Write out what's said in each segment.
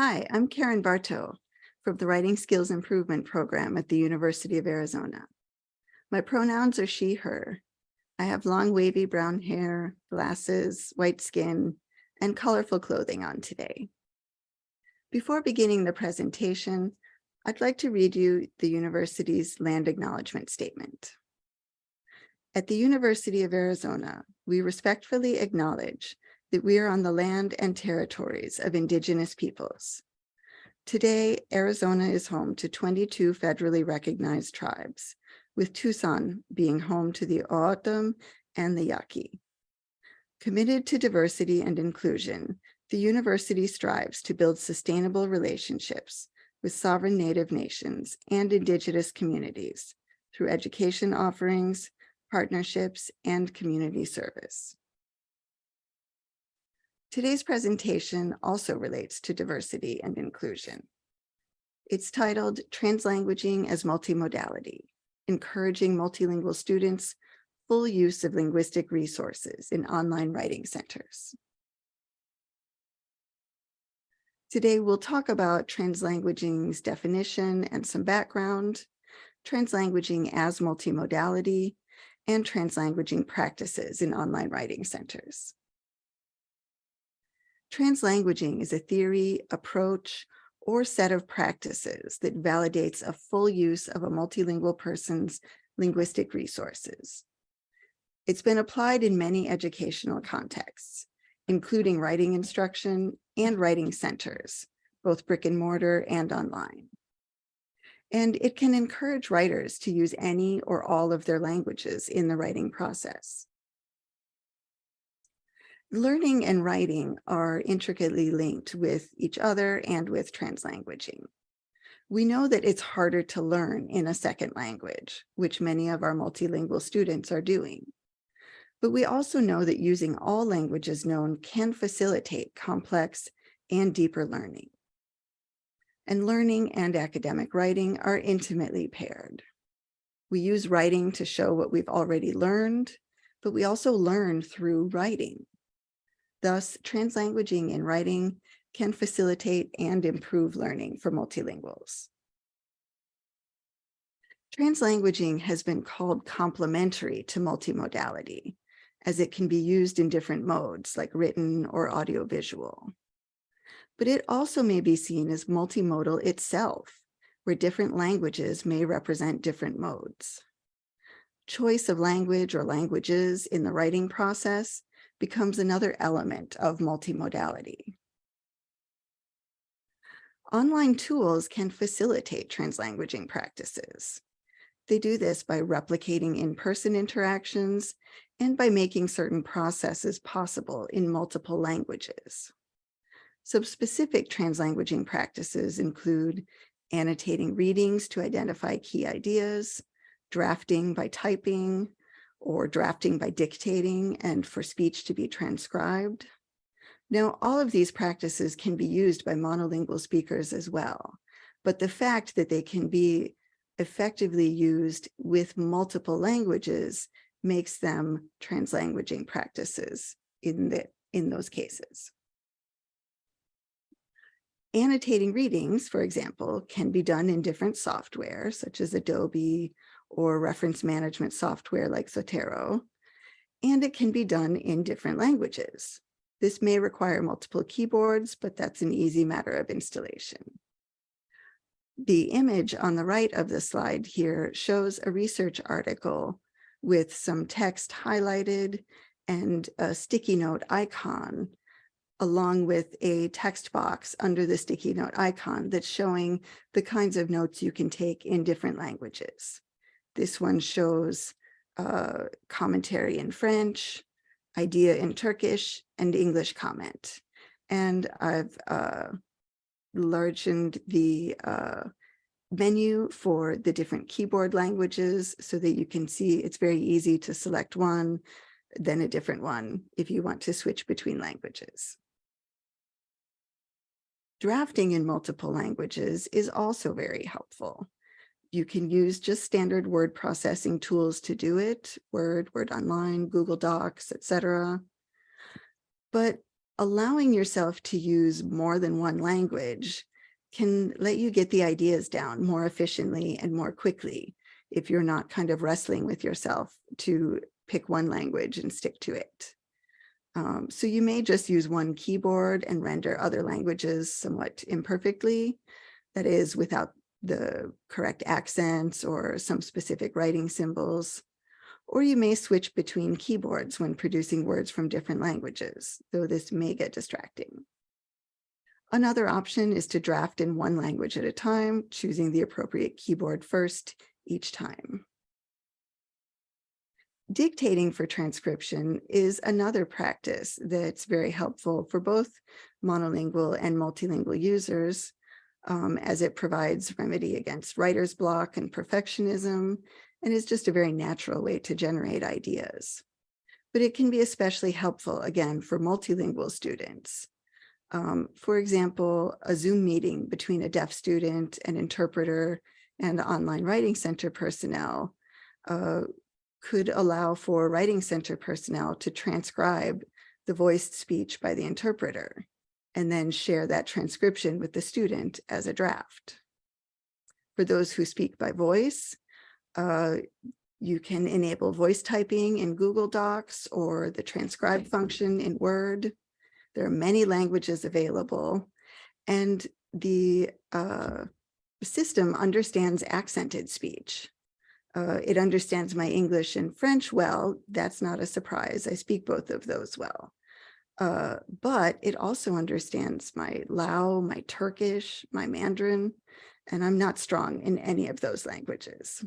Hi, I'm Karen Barto from the Writing Skills Improvement Program at the University of Arizona. My pronouns are she, her. I have long wavy brown hair, glasses, white skin, and colorful clothing on today. Before beginning the presentation, I'd like to read you the university's land acknowledgement statement. At the University of Arizona, we respectfully acknowledge that we are on the land and territories of Indigenous peoples. Today, Arizona is home to 22 federally recognized tribes, with Tucson being home to the O'odham and the Yaqui. Committed to diversity and inclusion, the university strives to build sustainable relationships with sovereign Native nations and Indigenous communities through education offerings, partnerships, and community service. Today's presentation also relates to diversity and inclusion. It's titled Translanguaging as Multimodality, Encouraging Multilingual Students' Full Use of Linguistic Resources in Online Writing Centers. Today, we'll talk about translanguaging's definition and some background, translanguaging as multimodality, and translanguaging practices in online writing centers. Translanguaging is a theory, approach, or set of practices that validates a full use of a multilingual person's linguistic resources. It's been applied in many educational contexts, including writing instruction and writing centers, both brick and mortar and online. And it can encourage writers to use any or all of their languages in the writing process. Learning and writing are intricately linked with each other and with translanguaging. We know that it's harder to learn in a second language, which many of our multilingual students are doing. But we also know that using all languages known can facilitate complex and deeper learning. And learning and academic writing are intimately paired. We use writing to show what we've already learned, but we also learn through writing. Thus, translanguaging in writing can facilitate and improve learning for multilinguals. Translanguaging has been called complementary to multimodality, as it can be used in different modes like written or audiovisual. But it also may be seen as multimodal itself, where different languages may represent different modes. Choice of language or languages in the writing process becomes another element of multimodality. Online tools can facilitate translanguaging practices. They do this by replicating in-person interactions and by making certain processes possible in multiple languages. Some specific translanguaging practices include annotating readings to identify key ideas, drafting by typing, or drafting by dictating and for speech to be transcribed. Now, all of these practices can be used by monolingual speakers as well, but the fact that they can be effectively used with multiple languages makes them translanguaging practices in those cases. Annotating readings, for example, can be done in different software, such as Adobe or reference management software like Zotero, and it can be done in different languages. This may require multiple keyboards, but that's an easy matter of installation. The image on the right of the slide here shows a research article with some text highlighted and a sticky note icon, along with a text box under the sticky note icon that's showing the kinds of notes you can take in different languages. This one shows commentary in French, idea in Turkish, and English comment. And I've largened the menu for the different keyboard languages so that you can see it's very easy to select one, then a different one if you want to switch between languages. Drafting in multiple languages is also very helpful. You can use just standard word processing tools to do it, Word, Word Online, Google Docs, etc. But allowing yourself to use more than one language can let you get the ideas down more efficiently and more quickly if you're not kind of wrestling with yourself to pick one language and stick to it. So you may just use one keyboard and render other languages somewhat imperfectly, that is, without the correct accents or some specific writing symbols. Or you may switch between keyboards when producing words from different languages, though this may get distracting. Another option is to draft in one language at a time, choosing the appropriate keyboard first each time. Dictating for transcription is another practice that's very helpful for both monolingual and multilingual users, as it provides remedy against writer's block and perfectionism, and is just a very natural way to generate ideas. But it can be especially helpful, again, for multilingual students. For example, a Zoom meeting between a deaf student, an interpreter, and online writing center personnel could allow for writing center personnel to transcribe the voiced speech by the interpreter and then share that transcription with the student as a draft. For those who speak by voice, you can enable voice typing in Google Docs or the transcribe function in Word. There are many languages available, and the system understands accented speech. It understands my English and French well. That's not a surprise. I speak both of those well. But it also understands my Lao, my Turkish, my Mandarin, and I'm not strong in any of those languages.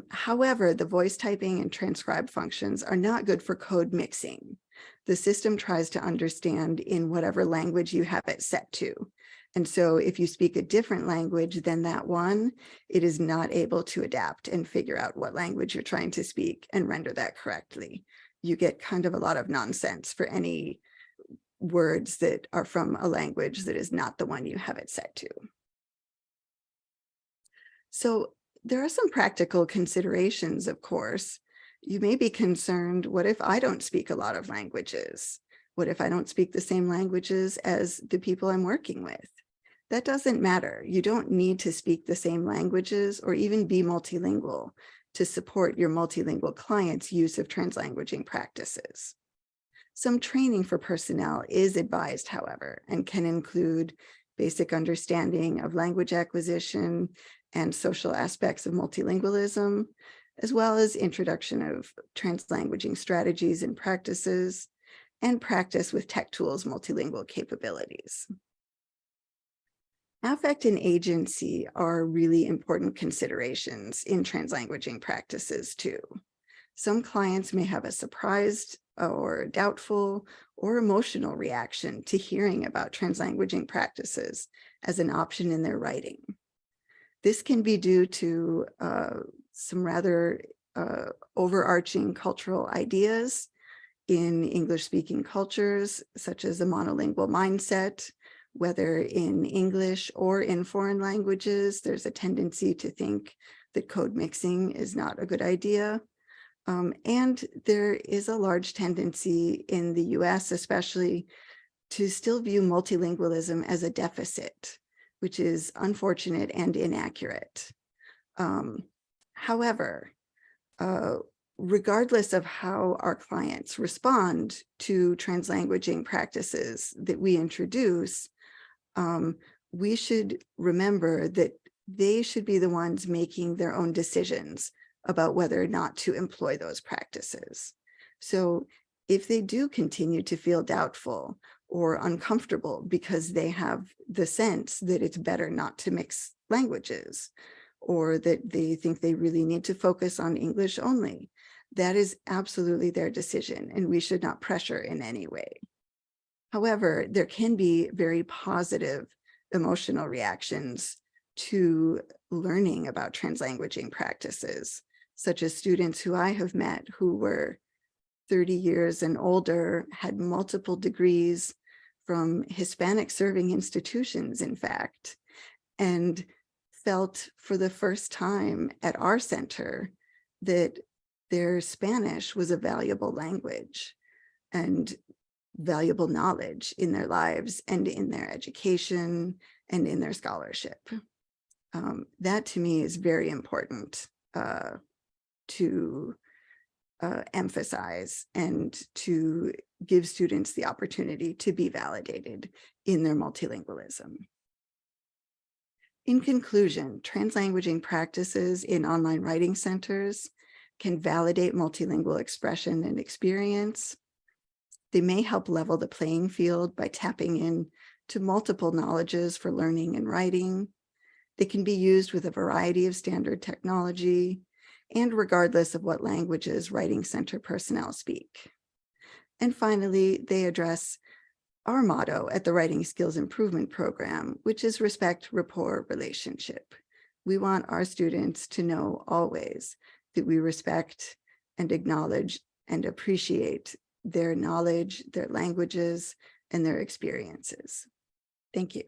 However, the voice typing and transcribe functions are not good for code mixing. The system tries to understand in whatever language you have it set to. And so if you speak a different language than that one, it is not able to adapt and figure out what language you're trying to speak and render that correctly. You get kind of a lot of nonsense for any words that are from a language that is not the one you have it set to. So there are some practical considerations, of course. You may be concerned, what if I don't speak a lot of languages? What if I don't speak the same languages as the people I'm working with? That doesn't matter. You don't need to speak the same languages or even be multilingual to support your multilingual clients' use of translanguaging practices. Some training for personnel is advised, however, and can include basic understanding of language acquisition and social aspects of multilingualism, as well as introduction of translanguaging strategies and practices, and practice with tech tools' multilingual capabilities. Affect and agency are really important considerations in translanguaging practices too. Some clients may have a surprised or doubtful or emotional reaction to hearing about translanguaging practices as an option in their writing. This can be due to some rather overarching cultural ideas in English-speaking cultures, such as a monolingual mindset. Whether in English or in foreign languages, there's a tendency to think that code mixing is not a good idea. And there is a large tendency in the US especially to still view multilingualism as a deficit, which is unfortunate and inaccurate. However, regardless of how our clients respond to translanguaging practices that we introduce, we should remember that they should be the ones making their own decisions about whether or not to employ those practices. So if they do continue to feel doubtful or uncomfortable because they have the sense that it's better not to mix languages, or that they think they really need to focus on English only, that is absolutely their decision, and we should not pressure in any way. However, there can be very positive emotional reactions to learning about translanguaging practices, such as students who I have met who were 30 years and older, had multiple degrees from Hispanic serving institutions, in fact, and felt for the first time at our center that their Spanish was a valuable language. And valuable knowledge in their lives and in their education and in their scholarship. That to me is very important to emphasize and to give students the opportunity to be validated in their multilingualism. In conclusion, translanguaging practices in online writing centers can validate multilingual expression and experience. They may help level the playing field by tapping into multiple knowledges for learning and writing. They can be used with a variety of standard technology and regardless of what languages writing center personnel speak. And finally, they address our motto at the Writing Skills Improvement Program, which is respect, rapport, relationship. We want our students to know always that we respect and acknowledge and appreciate their knowledge, their languages, and their experiences. Thank you.